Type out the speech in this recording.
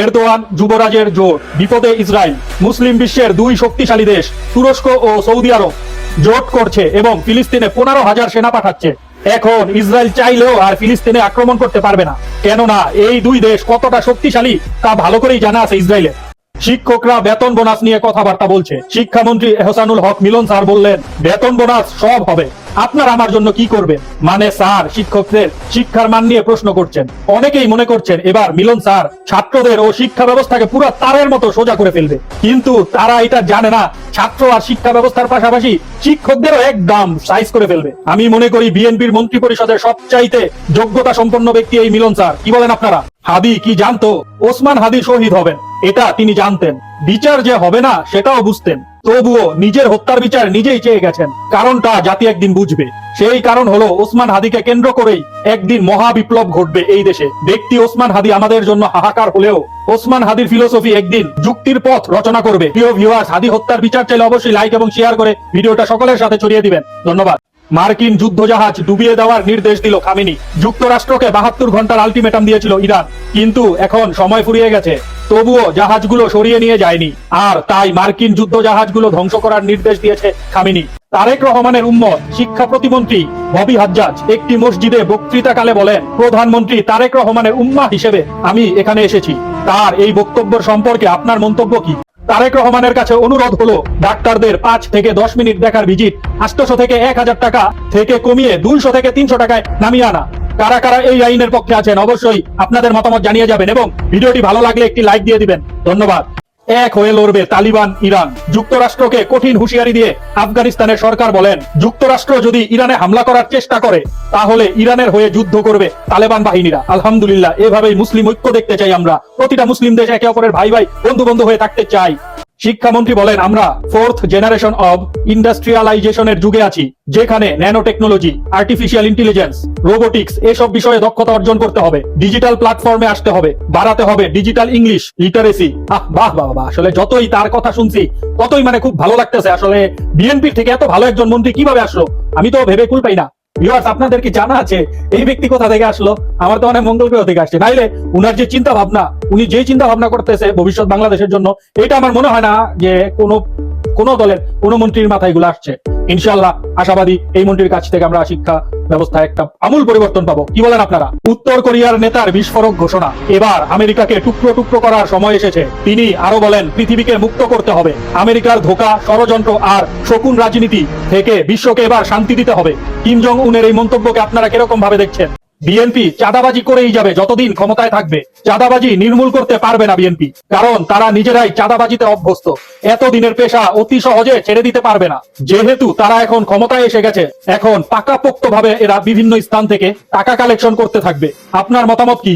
Erdogan যুবরাজের জোট, বিপদে Israel. মুসলিম বিশ্বের দুই শক্তিশালী দেশ তুরস্ক ও সৌদি আরব জোট করছে এবং ফিলিস্তিনে 15,000 সেনা পাঠাচ্ছে। এখন ইসরায়েল চাইলেও আর ফিলিস্তিনে আক্রমণ করতে পারবে না, কেননা এই দুই দেশ কতটা শক্তিশালী তা ভালো করেই জানা আছে ইসরায়েলের। শিক্ষকরা বেতন বোনাস নিয়ে কথাবার্তা বলছে। শিক্ষামন্ত্রী এহসানুল হক মিলন স্যার বললেন, বেতন বোনাস সব হবে, আপনার আমার জন্য কি করবেন? মানে স্যার শিক্ষকদের শিক্ষার মান নিয়ে প্রশ্ন করছেন। অনেকেই মনে করছেন এবার মিলন স্যার ছাত্রদের ও শিক্ষা ব্যবস্থাকে পুরো তারের মতো সোজা করে ফেলবে, কিন্তু তারা এটা জানে না ছাত্র আর শিক্ষা ব্যবস্থার পাশাপাশি শিক্ষকদেরও একদম সাইজ করে ফেলবে। আমি মনে করি বিএনপির মন্ত্রী পরিষদের সবচাইতে যোগ্যতা সম্পন্ন ব্যক্তি এই মিলন স্যার। কি বলেন আপনারা? হাদি কি জানতো ওসমান হাদি শহীদ হবেন? এটা তিনি জানতেন। বিচার যে হবে না সেটাও বুঝতেন, তবুও নিজের হত্যার বিচার নিজেই চেয়ে গেছেন। কারণটা জাতি একদিন বুঝবে। সেই কারণ হলো ওসমান হাদিকে কেন্দ্র করেই একদিন মহা বিপ্লব ঘটবে এই দেশে। ব্যক্তি ওসমান হাদি আমাদের জন্য হাহাকার হলেও ওসমান হাদির ফিলোসফি একদিন যুক্তির পথ রচনা করবে। প্রিয় ভিউয়ার্স, হাদি হত্যার বিচার চাইলে অবশ্যই লাইক এবং শেয়ার করে ভিডিওটা সকলের সাথে ছড়িয়ে দিবেন। ধন্যবাদ। মার্কিন যুদ্ধজাহাজ ডুবিয়ে দেওয়ার নির্দেশ দিল খামেনি। যুক্তরাষ্ট্রকে 72 ঘন্টার আলটিমেটাম দিয়েছিল ইরান, কিন্তু এখন সময় ফুরিয়ে গেছে, তবুও জাহাজগুলো সরিয়ে নিয়ে যায়নি। আর তাই মার্কিন যুদ্ধজাহাজগুলো ধ্বংস করার নির্দেশ দিয়েছে খামেনি। তারেক রহমানের উম্মত শিক্ষা প্রতিমন্ত্রী ববি হাজ্জাজ একটি মসজিদে বক্তৃতাকালে বলেন, প্রধানমন্ত্রী তারেক রহমানের উম্মাহ হিসেবে আমি এখানে এসেছি। তার এই বক্তব্য সম্পর্কে আপনার মন্তব্য কি? তারেক রহমানের কাছে অনুরোধ হলো ডাক্তারদের 5 থেকে 10 মিনিট দেখার ভিজিট 800 থেকে 1000 টাকা থেকে কমিয়ে 200 থেকে 300 টাকায় নামিয়ে আনা। কারা কারা এই আইনের পক্ষে আছেন অবশ্যই আপনাদের মতামত জানিয়ে যাবেন এবং ভিডিওটি ভালো লাগলে একটি লাইক দিয়ে দিবেন। ধন্যবাদ। এক হয়ে লড়বে তালিবান ইরান। যুক্তরাষ্ট্রকে কঠিন হুঁশিয়ারি দিয়ে আফগানিস্তানের সরকার বলেন, যুক্তরাষ্ট্র যদি ইরানে হামলা করার চেষ্টা করে তাহলে ইরানের হয়ে যুদ্ধ করবে তালেবান বাহিনীরা। আলহামদুলিল্লাহ, এভাবেই মুসলিম ঐক্য দেখতে চাই আমরা। প্রতিটা মুসলিম দেশ একে অপরের ভাই ভাই বন্ধু বন্ধু হয়ে থাকতে চাই। শিক্ষামন্ত্রী বলেন, আমরা 4th জেনারেশন অব ইন্ডাস্ট্রিয়ালাইজেশনের যুগে আছি, যেখানে nano technology, artificial intelligence, robotics এসব বিষয়ে দক্ষতা অর্জন করতে হবে। ডিজিটাল প্ল্যাটফর্মে আসতে হবে, বাড়াতে হবে ডিজিটাল ইংলিশ লিটারেসি। বাহ বাহ বাহ, আসলে যতই তার কথা শুনছি ততই খুব ভালো লাগতেছে। আসলে বিএনপি থেকে এত ভালো একজন মন্ত্রী কিভাবে আসলো আমি তো ভেবে কুল পাই না। ভিউয়ার্স, আপনাদের কি জানা আছে এই ব্যক্তি কোথা থেকে আসলো? আমার তো মঙ্গল গ্রহ থেকে আসছে। নাইলে উনার যে চিন্তা ভাবনা, উনি যে চিন্তা ভাবনা করতেছে ভবিষ্যৎ বাংলাদেশের জন্য, এটা আমার মনে হয় না যে কোন দলের কোন মন্ত্রীর মাথায় এগুলো আসছে। ইনশাআল্লাহ আশাবাদী এই মন্ত্রীর কাছ থেকে আমরা শিক্ষা ব্যবস্থায় একটা আমূল পরিবর্তন পাবো। কি বলেন আপনারা? উত্তর কোরিয়ার নেতার বিস্ফোরক ঘোষণা, এবার আমেরিকাকে টুকরো টুকরো করার সময় এসেছে। তিনি আরো বলেন, পৃথিবীকে মুক্ত করতে হবে আমেরিকার ধোঁকা, ষড়যন্ত্র আর শকুন রাজনীতি থেকে। বিশ্বকে এবার শান্তি দিতে হবে। কিম জং উনের এই মন্তব্যকে আপনারা কিরকম ভাবে দেখছেন? বিএনপি চাঁদাবাজি করেই যাবে যতদিন ক্ষমতায় থাকবে। চাঁদাবাজি নির্মূল করতে পারবে না বিএনপি, কারণ তারা নিজেরাই চাঁদাবাজিতে অভ্যস্ত। এতদিনের পেশা অতি সহজে ছেড়ে দিতে পারবে না। যেহেতু তারা এখন ক্ষমতায় এসে গেছে, এখন পাকাপোক্ত ভাবে এরা বিভিন্ন স্থান থেকে টাকা কালেকশন করতে থাকবে। আপনার মতামত কি?